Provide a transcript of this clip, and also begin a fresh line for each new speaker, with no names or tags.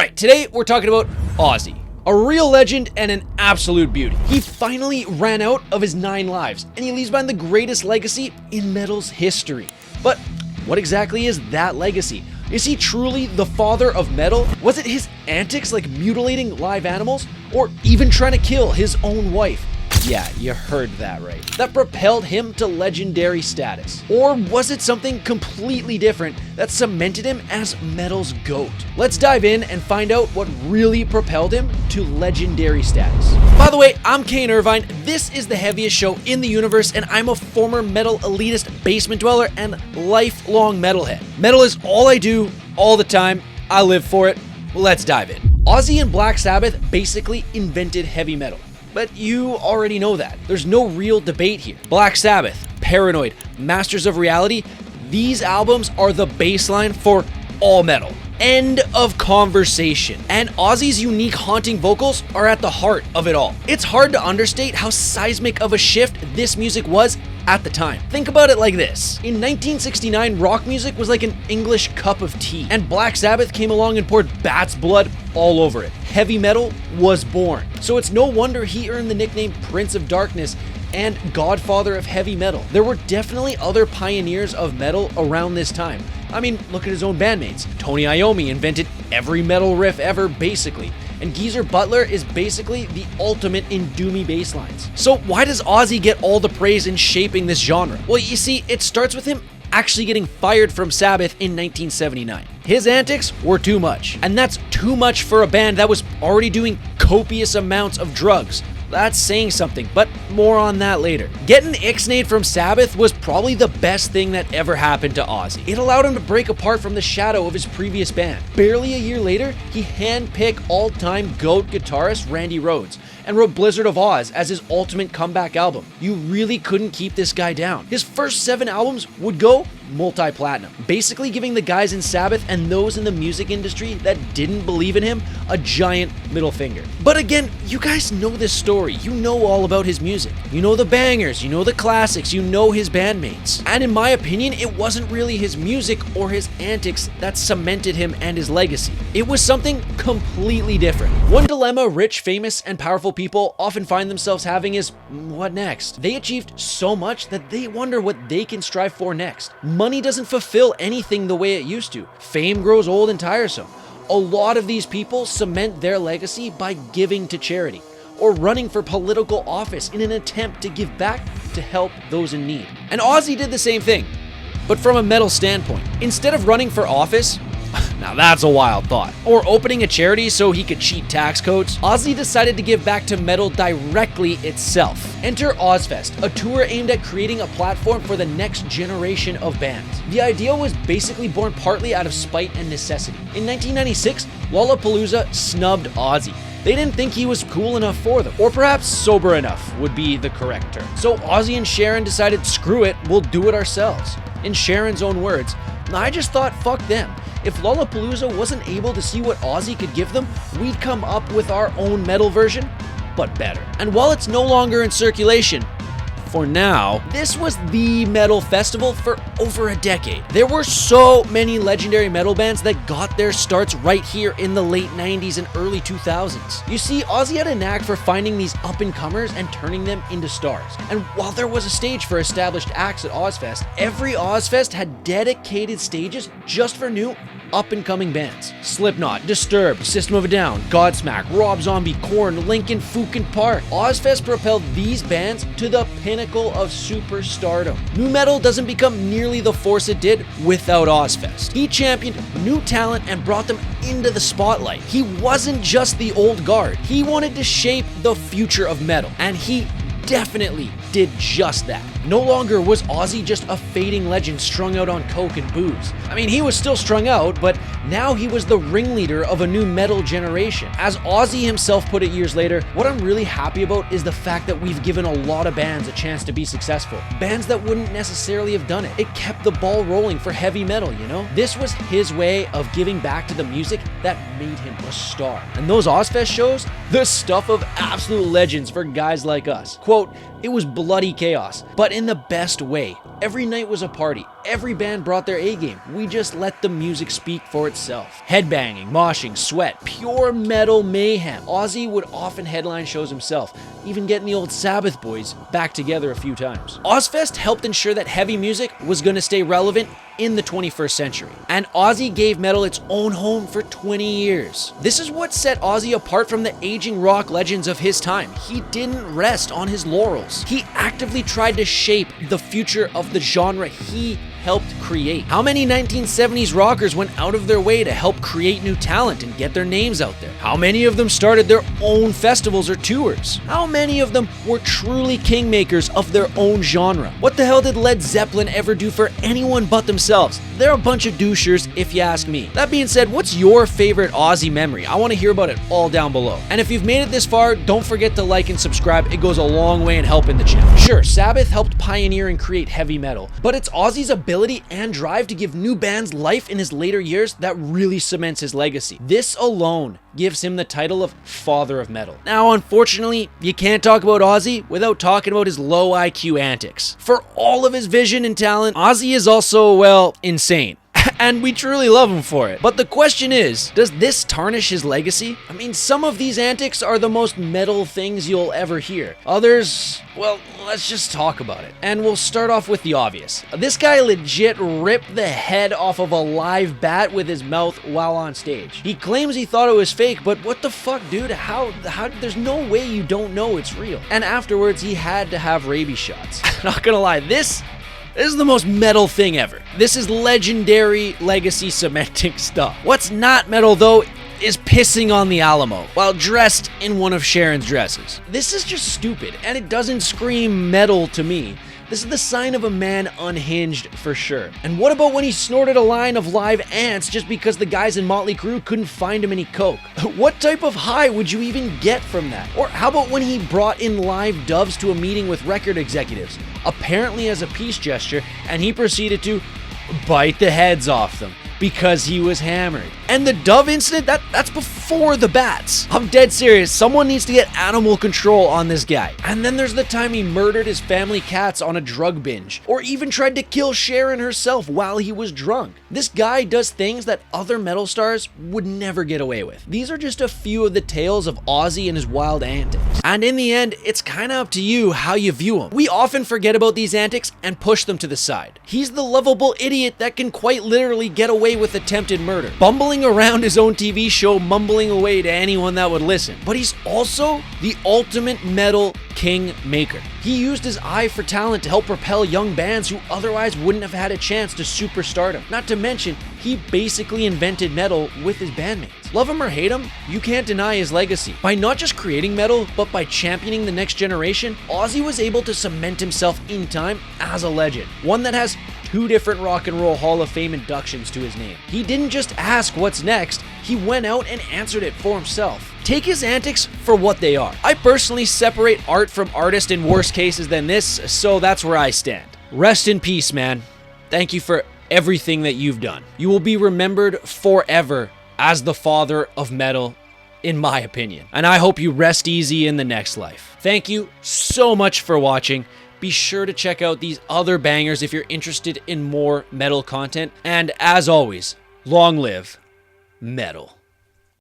Alright, today we're talking about Ozzy. A real legend and an absolute beauty. He finally ran out of his 9 lives, and he leaves behind the greatest legacy in metal's history. But what exactly is that legacy? Is he truly the father of metal? Was it his antics like mutilating live animals? Or even trying to kill his own wife? Yeah, you heard that right. That propelled him to legendary status. Or was it something completely different that cemented him as metal's GOAT? Let's dive in and find out what really propelled him to legendary status. By the way, I'm Kane Irvine, this is the heaviest show in the universe, and I'm a former metal elitist basement dweller and lifelong metalhead. Metal is all I do, all the time. I live for it. Let's dive in. Ozzy and Black Sabbath basically invented heavy metal. But you already know that. There's no real debate here. Black Sabbath, Paranoid, Masters of Reality, these albums are the baseline for all metal. End of conversation. And Ozzy's unique haunting vocals are at the heart of it all. It's hard to understate how seismic of a shift this music was at the time. Think about it like this. In 1969, rock music was like an English cup of tea, and Black Sabbath came along and poured bat's blood all over it. Heavy metal was born. So it's no wonder he earned the nickname Prince of Darkness and Godfather of Heavy Metal. There were definitely other pioneers of metal around this time. I mean, look at his own bandmates. Tony Iommi invented every metal riff ever, basically. And Geezer Butler is basically the ultimate in doomy bass lines. So why does Ozzy get all the praise in shaping this genre? Well, you see, it starts with him actually getting fired from Sabbath in 1979. His antics were too much. And that's too much for a band that was already doing copious amounts of drugs. That's saying something, but more on that later. Getting ixnayed from Sabbath was probably the best thing that ever happened to Ozzy. It allowed him to break apart from the shadow of his previous band. Barely a year later, he handpicked all-time GOAT guitarist Randy Rhoads and wrote Blizzard of Oz as his ultimate comeback album. You really couldn't keep this guy down. His first 7 albums would go multi-platinum, basically giving the guys in Sabbath and those in the music industry that didn't believe in him a giant middle finger. But again, you guys know this story. You know all about his music. You know the bangers, you know the classics, you know his bandmates. And in my opinion, it wasn't really his music or his antics that cemented him and his legacy. It was something completely different. One dilemma rich, famous, and powerful people often find themselves having is, what next? They achieved so much that they wonder what they can strive for next. Money doesn't fulfill anything the way it used to. Fame grows old and tiresome. A lot of these people cement their legacy by giving to charity or running for political office in an attempt to give back to help those in need. And Ozzy did the same thing, but from a metal standpoint. Instead of running for office, now that's a wild thought, or opening a charity so he could cheat tax codes, Ozzy decided to give back to metal directly itself. Enter Ozzfest, a tour aimed at creating a platform for the next generation of bands. The idea was basically born partly out of spite and necessity. In 1996, Lollapalooza snubbed Ozzy. They didn't think he was cool enough for them, or perhaps sober enough would be the correct term. So Ozzy and Sharon decided, screw it, we'll do it ourselves. In Sharon's own words, I just thought, fuck them. If Lollapalooza wasn't able to see what Ozzy could give them, we'd come up with our own metal version, but better. And while it's no longer in circulation, for now, this was the metal festival for over a decade. There were so many legendary metal bands that got their starts right here in the late 90s and early 2000s. You see, Ozzy had a knack for finding these up-and-comers and turning them into stars. And while there was a stage for established acts at Ozzfest, every Ozzfest had dedicated stages just for new up-and-coming bands. Slipknot, Disturbed, System of a Down, Godsmack, Rob Zombie, Korn, Linkin, Fukin Park. Ozzfest propelled these bands to the pinnacle of superstardom. Nu metal doesn't become nearly the force it did without Ozzfest. He championed new talent and brought them into the spotlight. He wasn't just the old guard. He wanted to shape the future of metal, and he definitely did just that. No longer was Ozzy just a fading legend strung out on coke and booze. I mean, he was still strung out, but now he was the ringleader of a new metal generation. As Ozzy himself put it years later, what I'm really happy about is the fact that we've given a lot of bands a chance to be successful. Bands that wouldn't necessarily have done it. It kept the ball rolling for heavy metal, you know? This was his way of giving back to the music that made him a star. And those Ozzfest shows, the stuff of absolute legends for guys like us. Quote, "It was bloody chaos, but in the best way. Every night was a party. every band brought their A game. We just let the music speak for itself. Headbanging, moshing, sweat, pure metal mayhem. Ozzy would often headline shows himself, even getting the old Sabbath boys back together a few times. Ozfest helped ensure that heavy music was going to stay relevant in the 21st century. And Ozzy gave metal its own home for 20 years. This is what set Ozzy apart from the aging rock legends of his time. He didn't rest on his laurels. He actively tried to shape the future of the genre he helped create. How many 1970s rockers went out of their way to help create new talent and get their names out there? How many of them started their own festivals or tours? How many of them were truly kingmakers of their own genre? What the hell did Led Zeppelin ever do for anyone but themselves? They're a bunch of douchers if you ask me. That being said, what's your favorite Ozzy memory? I want to hear about it all down below. And if you've made it this far, don't forget to like and subscribe. It goes a long way in helping the channel. Sure, Sabbath helped pioneer and create heavy metal, but it's Ozzy's ability and drive to give new bands life in his later years that really cements his legacy. This alone gives him the title of Father of Metal. Now, unfortunately, you can't talk about Ozzy without talking about his low IQ antics. For all of his vision and talent, Ozzy is also, well, insane. And we truly love him for it. But the question is, does this tarnish his legacy? I mean, some of these antics are the most metal things you'll ever hear. Others, well, let's just talk about it. And we'll start off with the obvious. This guy legit ripped the head off of a live bat with his mouth while on stage. He claims he thought it was fake, but what the fuck, dude? How, there's no way you don't know it's real. And afterwards, he had to have rabies shots. Not gonna lie, this is the most metal thing ever. This is legendary legacy cementing stuff. What's not metal though is pissing on the Alamo while dressed in one of Sharon's dresses. This is just stupid and it doesn't scream metal to me. This is the sign of a man unhinged for sure. And what about when he snorted a line of live ants just because the guys in Motley Crue couldn't find him any coke? What type of high would you even get from that? Or how about when he brought in live doves to a meeting with record executives, apparently as a peace gesture, and he proceeded to bite the heads off them because he was hammered. And the dove incident, that's before the bats. I'm dead serious. Someone needs to get animal control on this guy. And then there's the time he murdered his family cats on a drug binge, or even tried to kill Sharon herself while he was drunk. This guy does things that other metal stars would never get away with. These are just a few of the tales of Ozzy and his wild antics. And in the end, it's kind of up to you how you view him. We often forget about these antics and push them to the side. He's the lovable idiot that can quite literally get away with attempted murder, bumbling around his own TV show, mumbling away to anyone that would listen. But he's also the ultimate metal king maker. He used his eye for talent to help propel young bands who otherwise wouldn't have had a chance to superstardom. Not to mention, he basically invented metal with his bandmates. Love him or hate him, you can't deny his legacy. By not just creating metal, but by championing the next generation, Ozzy was able to cement himself in time as a legend. One that has 2 different Rock and Roll Hall of Fame inductions to his name. He didn't just ask what's next, he went out and answered it for himself. Take his antics for what they are. I personally separate art from artist in worse cases than this, so that's where I stand. Rest in peace, man. Thank you for everything that you've done. You will be remembered forever as the father of metal, in my opinion. And I hope you rest easy in the next life. Thank you so much for watching. Be sure to check out these other bangers if you're interested in more metal content. And as always, long live metal.